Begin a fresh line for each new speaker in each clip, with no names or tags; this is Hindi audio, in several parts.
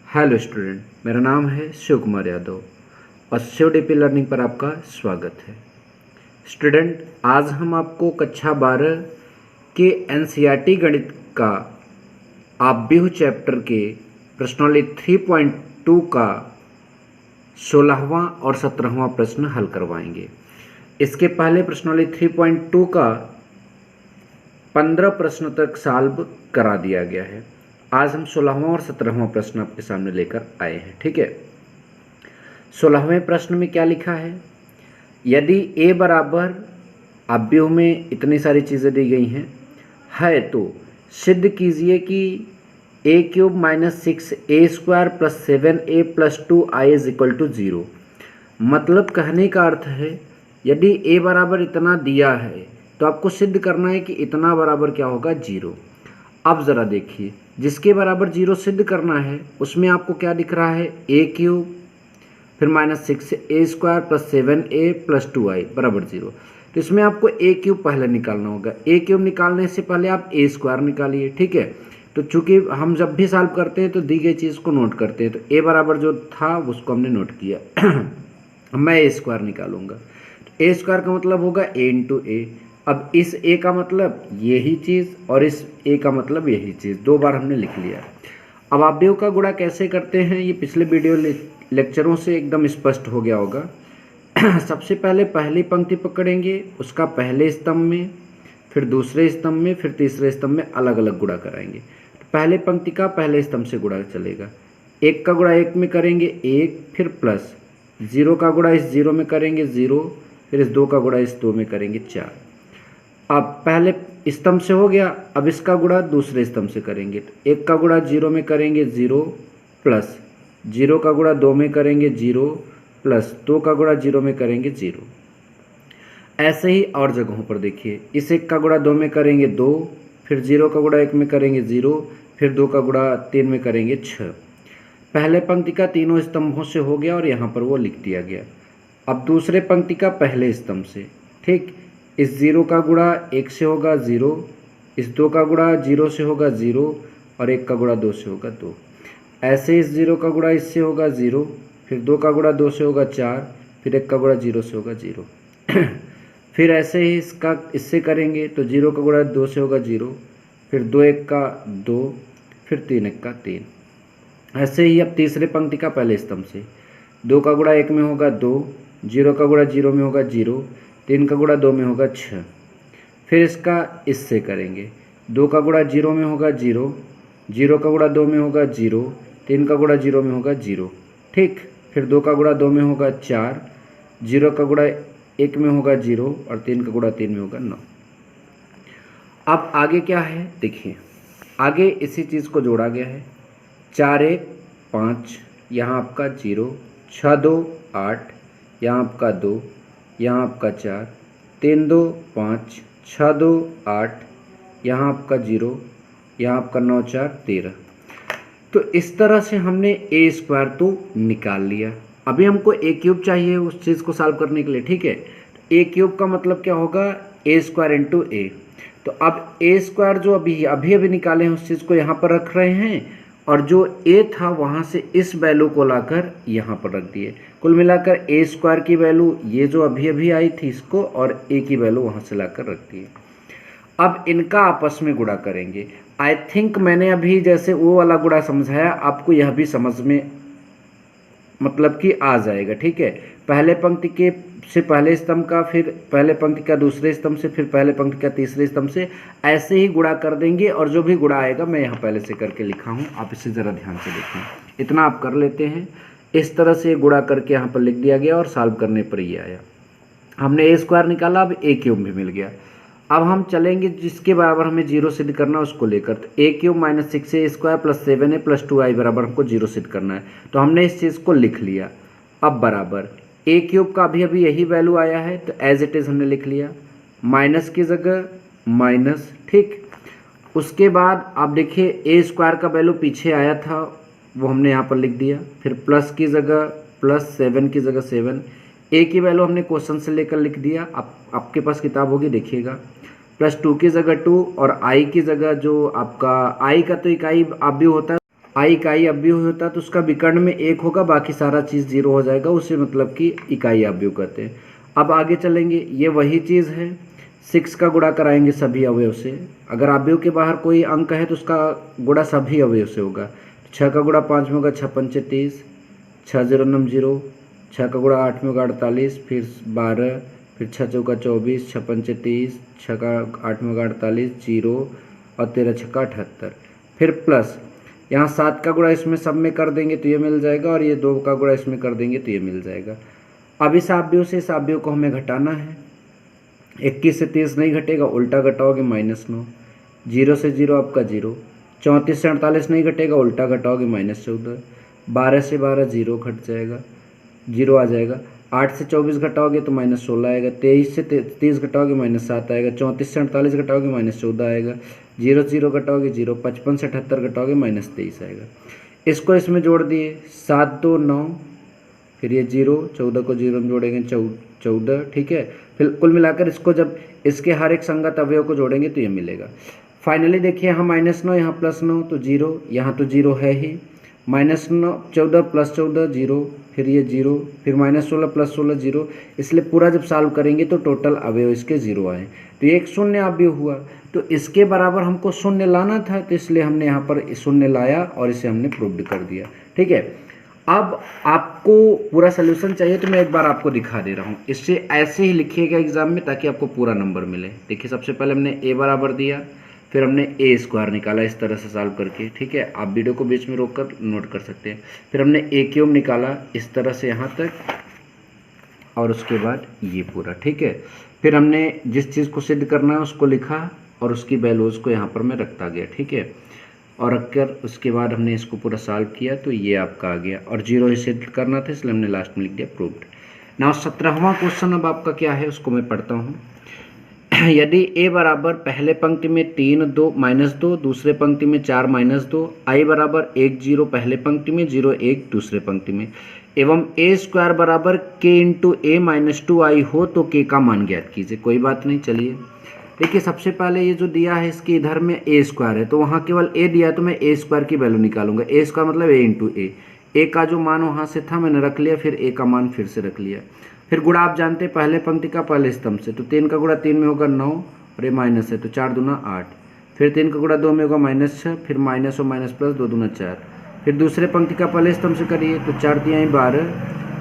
हेलो स्टूडेंट, मेरा नाम है शिव कुमार यादव और शिव डीपी लर्निंग पर आपका स्वागत है। स्टूडेंट, आज हम आपको कक्षा 12 के एनसीईआरटी गणित का आव्यूह चैप्टर के प्रश्नावली 3.2 का 16वां और 17वां प्रश्न हल करवाएंगे। इसके पहले प्रश्नावली 3.2 का 15 प्रश्न तक सॉल्व करा दिया गया है। आज हम 16वां और 17वां प्रश्न आपके सामने लेकर आए हैं। ठीक है, 16वें प्रश्न में क्या लिखा है? यदि a बराबर आव्यूह में इतनी सारी चीज़ें दी गई हैं तो सिद्ध कीजिए कि a³ - 6a² + 7a + 2i = 0। मतलब कहने का अर्थ है, यदि a बराबर इतना दिया है तो आपको सिद्ध करना है कि इतना बराबर क्या होगा? 0। अब ज़रा देखिए, जिसके बराबर 0 सिद्ध करना है उसमें आपको क्या दिख रहा है? a³ फिर -6a² + 7a + 2i बराबर 0। तो इसमें आपको a³ पहले निकालना होगा। a³ निकालने से पहले आप a² निकालिए। ठीक है, तो चूंकि हम जब भी सॉल्व करते हैं तो दी गई चीज़ को नोट करते हैं, तो a बराबर जो था उसको हमने नोट किया। मैं a² निकालूंगा। a² का मतलब होगा a × a। अब इस a का मतलब यही चीज़ और इस a का मतलब यही चीज़, दो बार हमने लिख लिया। अब आव्यूह का गुणा कैसे करते हैं ये पिछले वीडियो लेक्चरों से एकदम स्पष्ट हो गया होगा। सबसे पहले पहली पंक्ति पकड़ेंगे, उसका पहले स्तंभ में, फिर दूसरे स्तंभ में, फिर तीसरे स्तंभ में अलग अलग गुणा कराएंगे। तो पहले पंक्ति का पहले स्तंभ से गुणा चलेगा। 1 का गुणा 1 में करेंगे 1, फिर प्लस 0 का गुणा इस 0 में करेंगे 0, फिर इस 2 का गुणा इस 2 में करेंगे 4। अब पहले स्तंभ से हो गया, अब इसका गुणा दूसरे स्तंभ से करेंगे। तो 1 का गुणा 0 में करेंगे 0, प्लस 0 का गुणा 2 में करेंगे 0, प्लस 2 का गुणा 0 में करेंगे 0। ऐसे ही और जगहों पर देखिए, इस 1 का गुणा 2 में करेंगे 2, फिर 0 का गुणा 1 में करेंगे 0, फिर 2 का गुणा 3 में करेंगे 6। पहले पंक्ति का तीनों स्तंभों से हो गया और यहाँ पर वो लिख दिया गया। अब दूसरे पंक्ति का पहले स्तंभ से, ठीक, इस 0 का गुणा 1 से होगा 0, इस 2 का गुणा 0 से होगा 0 और 1 का गुणा 2 से होगा 2। ऐसे इस 0 का गुणा इससे होगा 0, फिर 2 का गुणा 2 से होगा 4, फिर 1 का गुणा 0 से होगा 0। फिर ऐसे ही इससे करेंगे तो 0 का गुणा 2 से होगा 0, फिर 2 1 का 2, फिर 3 1 का 3। ऐसे ही अब तीसरे पंक्ति का पहले स्तंभ से 2 का गुणा 1 में होगा 2, 0 का गुणा 0 में होगा 0, 3 का गुणा 2 में होगा 6। फिर इसका इससे करेंगे, 2 का गुणा 0 में होगा 0, 0 का गुणा 2 में होगा 0, 3 का गुणा 0 में होगा 0, ठीक। फिर 2 का गुणा 2 में होगा 4, 0 का गुणा 1 में होगा 0 और 3 का गुणा 3 में होगा 9। अब आगे क्या है देखिए, आगे इसी चीज़ को जोड़ा गया है। 4 1 5, यहाँ आपका 0, 6 2 8, यहाँ आपका 2, यहाँ आपका 4, 3 2 5, 6 2 8, यहाँ आपका 0, यहाँ आपका 9 4 13। तो इस तरह से हमने a² तो निकाल लिया। अभी हमको a³ चाहिए उस चीज़ को सॉल्व करने के लिए। ठीक है, a³ का मतलब क्या होगा? a² × a। तो अब a² जो अभी निकाले हैं उस चीज़ को यहाँ पर रख रहे हैं और जो a था वहाँ से इस वैल्यू को लाकर यहाँ पर रख दिए। कुल मिलाकर a² की वैल्यू ये जो अभी आई थी इसको, और a की वैल्यू वहाँ से लाकर रख दिए। अब इनका आपस में गुणा करेंगे। आई थिंक मैंने अभी जैसे वो वाला गुणा समझाया, आपको यह भी समझ में मतलब कि आ जाएगा। ठीक है, पहले पंक्ति के से पहले स्तंभ का, फिर पहले पंक्ति का दूसरे स्तंभ से, फिर पहले पंक्ति का तीसरे स्तंभ से, ऐसे ही गुणा कर देंगे। और जो भी गुणा आएगा मैं यहाँ पहले से करके लिखा हूँ, आप इसे ज़रा ध्यान से देखें। इतना आप कर लेते हैं। इस तरह से गुणा करके यहाँ पर लिख दिया गया और सॉल्व करने पर ये आया। हमने a² निकाला, अब a³ भी मिल गया। अब हम चलेंगे जिसके बराबर हमें 0 सिद्ध करना है उसको लेकर। तो a³ - 6a² + 7a + 2i बराबर हमको 0 सिद्ध करना है, तो हमने इस चीज़ को लिख लिया। अब बराबर a³ का अभी यही वैल्यू आया है तो एज इट इज़ हमने लिख लिया, माइनस की जगह माइनस, ठीक। उसके बाद आप देखिए a² का वैल्यू पीछे आया था वो हमने यहाँ पर लिख दिया, फिर प्लस की जगह प्लस, 7 की जगह 7। a की वैल्यू हमने क्वेश्चन से लेकर लिख दिया, आपके पास किताब होगी देखिएगा। +2 की जगह 2 और i की जगह जो आपका i का तो इकाई आव्यूह होता है आई इकाई अवयव होता तो उसका विकर्ण में 1 होगा, बाकी सारा चीज़ 0 हो जाएगा, उसे मतलब कि इकाई अवयव कहते हैं। अब आगे चलेंगे, ये वही चीज़ है, 6 का गुणा कराएंगे सभी अवयव से। अगर अवयव के बाहर कोई अंक है तो उसका गुणा सभी अवयव से होगा। 6 का गुणा 5 में होगा 6 पंचे 30, 6 0 9 0, 6 का गुणा 8 में होगा 48, फिर 12, फिर 6 चौका 24, 6 पंचे 30, 6 का 8 में होगा 48, 0 और 13 छक्का 78, फिर प्लस यहाँ 7 का गुणा इसमें सब में कर देंगे तो ये मिल जाएगा, और ये 2 का गुणा इसमें कर देंगे तो ये मिल जाएगा। अब इस अवयव से इस अवयव को हमें घटाना है। 21 से 30 नहीं घटेगा, उल्टा घटाओगे -9, 0 से 0 आपका 0, 34 से 48 नहीं घटेगा, उल्टा घटाओगे -14, 12 से 12 0 घट जाएगा, 0 आ जाएगा, 8 से 24 घटाओगे तो -16 आएगा, 23 से 30 घटाओगे -7 आएगा, 34 से 48 घटाओगे -14 आएगा, 0 0 घटाओगे 0, 55 से 78 घटाओगे -23 आएगा। इसको इसमें जोड़ दिए, 7 2 9, फिर ये 0, 14 को 0 में जोड़ेंगे 14, ठीक है। फिर कुल मिलाकर इसको जब इसके हर एक संगत अवयव को जोड़ेंगे तो ये मिलेगा। फाइनली देखिए यहाँ -9, यहाँ +9 तो 0, यहाँ तो 0 है ही, -9 14 + 14 0, फिर ये 0, फिर -16 + 16 0, इसलिए पूरा जब सॉल्व करेंगे तो टोटल अवयव इसके 0 आए, तो ये एक शून्य अवयव हुआ। तो इसके बराबर हमको शून्य लाना था, तो इसलिए हमने यहाँ पर शून्य लाया और इसे हमने प्रूव्ड कर दिया, ठीक है। अब आपको पूरा सोल्यूशन चाहिए तो मैं एक बार आपको दिखा दे रहा हूँ, इससे ऐसे ही लिखिएगा एग्जाम में ताकि आपको पूरा नंबर मिले। देखिए सबसे पहले हमने a बराबर दिया, फिर हमने a स्क्वायर निकाला इस तरह से सॉल्व करके, ठीक है। आप वीडियो को बीच में रोक कर नोट कर सकते हैं। फिर हमने a क्यूब निकाला इस तरह से यहाँ तक, और उसके बाद ये पूरा, ठीक है। फिर हमने जिस चीज़ को सिद्ध करना है उसको लिखा और उसकी वैल्यूज़ को यहाँ पर मैं रखता गया, ठीक है। और रखकर उसके बाद हमने इसको पूरा सॉल्व किया तो ये आपका आ गया, और 0 ही सेट करना था इसलिए हमने लास्ट में लिख दिया प्रूव्ड। नाउ 17वां क्वेश्चन अब आपका क्या है उसको मैं पढ़ता हूँ। यदि a बराबर पहले पंक्ति में 3 2 -2, दूसरे पंक्ति में 4 -2, i बराबर 1 0 पहले पंक्ति में, 0 1 दूसरे पंक्ति में, एवं a स्क्वायर बराबर k × a - 2i हो तो k का मान ज्ञात कीजिए। कोई बात नहीं, चलिए देखिए सबसे पहले ये जो दिया है इसके इधर में a स्क्वायर है तो वहाँ केवल a दिया है तो मैं a स्क्वायर की वैल्यू निकालूंगा। a स्क्वायर मतलब a × a, a का जो मान वहाँ से था मैंने रख लिया, फिर a का मान फिर से रख लिया। फिर गुणा आप जानते हैं पहले पंक्ति का पहले स्तंभ से, तो 3 का गुणा 3 में होगा 9 और ये माइनस है तो 4 दूना 8, फिर 3 का गुणा 2 में होगा -6, फिर माइनस और माइनस प्लस 2 दूना 4, फिर दूसरे पंक्ति का पहले स्तंभ से करिए तो 4 तिहाई 12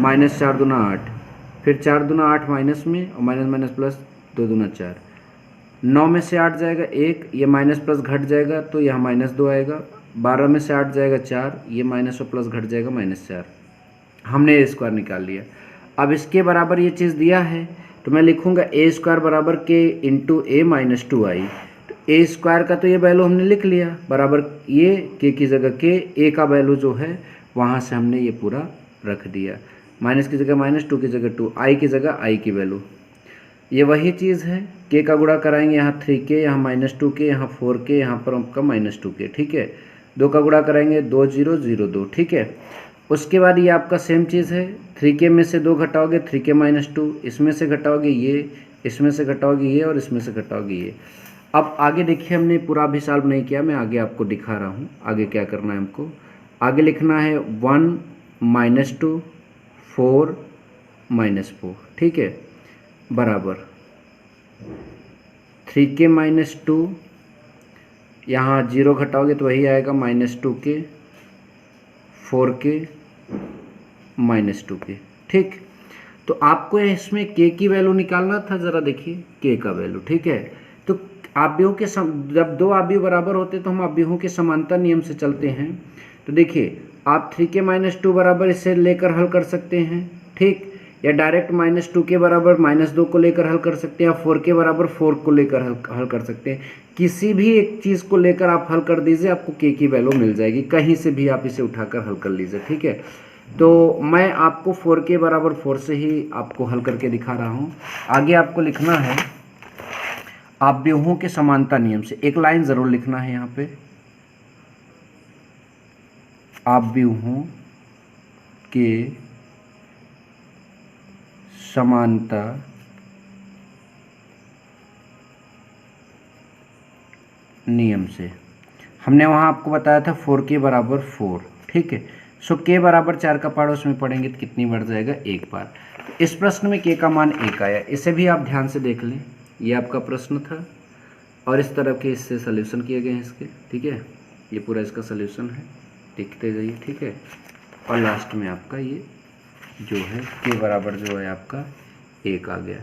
-4 दूना 8, फिर 4 दूना 8 माइनस में और माइनस माइनस प्लस 2 दूना 4, 9 में से 8 जाएगा 1, ये माइनस प्लस घट जाएगा तो यहाँ -2 आएगा, 12 में से 8 जाएगा 4, ये माइनस और प्लस घट जाएगा -4। हमने a स्क्वायर निकाल लिया। अब इसके बराबर ये चीज़ दिया है तो मैं लिखूंगा a स्क्वायर बराबर k × a - 2i। तो a स्क्वायर का तो ये वैल्यू हमने लिख लिया, बराबर ये k की जगह k, a का वैल्यू जो है वहाँ से हमने ये पूरा रख दिया, माइनस की जगह -2 की जगह 2, i की जगह i की वैल्यू। ये वही चीज़ है, k का गुणा कराएंगे यहाँ 3k, यहाँ -2k, यहाँ 4k, यहाँ पर आपका -2k, ठीक है। 2 का गुणा कराएंगे 2 0 0 2, ठीक है। उसके बाद ये आपका सेम चीज़ है, 3k में से 2 घटाओगे 3k - 2, इसमें से घटाओगे ये, इसमें से घटाओगे ये और इसमें से घटाओगे ये। अब आगे देखिए हमने पूरा भी सॉल्व नहीं किया, मैं आगे आपको दिखा रहा हूँ आगे क्या करना है हमको। आगे लिखना है 1 - 2 4 -4, ठीक है, बराबर 3k - 2, यहाँ 0 घटाओगे तो वही आएगा -2k, 4k -2k, ठीक। तो आपको इसमें k की वैल्यू निकालना था, ज़रा देखिए k का वैल्यू, ठीक है। तो अवयवों के जब दो अवयव बराबर होते तो हम अवयवों के समांतर नियम से चलते हैं। तो देखिए आप 3k - 2 बराबर इसे लेकर हल कर सकते हैं, ठीक, या डायरेक्ट -2k बराबर -2 को लेकर हल कर सकते हैं, या 4k बराबर 4 को लेकर हल कर सकते हैं। किसी भी एक चीज़ को लेकर आप हल कर दीजिए, आपको k की वैल्यू मिल जाएगी, कहीं से भी आप इसे उठाकर हल कर लीजिए, ठीक है। तो मैं आपको 4k बराबर 4 से ही आपको हल करके दिखा रहा हूँ। आगे आपको लिखना है अवयवों के समानता नियम से, एक लाइन ज़रूर लिखना है यहाँ पे, अवयवों के समानता नियम से हमने वहाँ आपको बताया था 4k बराबर 4, ठीक है। सो k बराबर 4 का पड़ोस में पढ़ेंगे तो कितनी बढ़ जाएगा, 1 बार। इस प्रश्न में k का मान 1 आया, इसे भी आप ध्यान से देख लें, ये आपका प्रश्न था और इस तरफ के इससे सॉल्यूशन किए गए हैं इसके, ठीक है। ये पूरा इसका सॉल्यूशन है, देखते जाइए, ठीक है। और लास्ट में आपका ये जो है k बराबर जो है आपका 1 आ गया।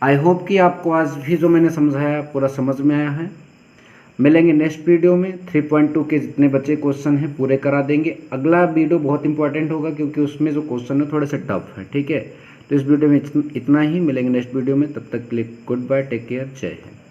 आई होप कि आपको आज भी जो मैंने समझाया पूरा समझ में आया है। मिलेंगे नेक्स्ट वीडियो में, 3.2 के जितने बचे क्वेश्चन हैं पूरे करा देंगे। अगला वीडियो बहुत इंपॉर्टेंट होगा क्योंकि उसमें जो क्वेश्चन है थोड़े से टफ है, ठीक है। तो इस वीडियो में इतना ही, मिलेंगे नेक्स्ट वीडियो में, तब तक के लिए गुड बाय, टेक केयर, जय हिंद।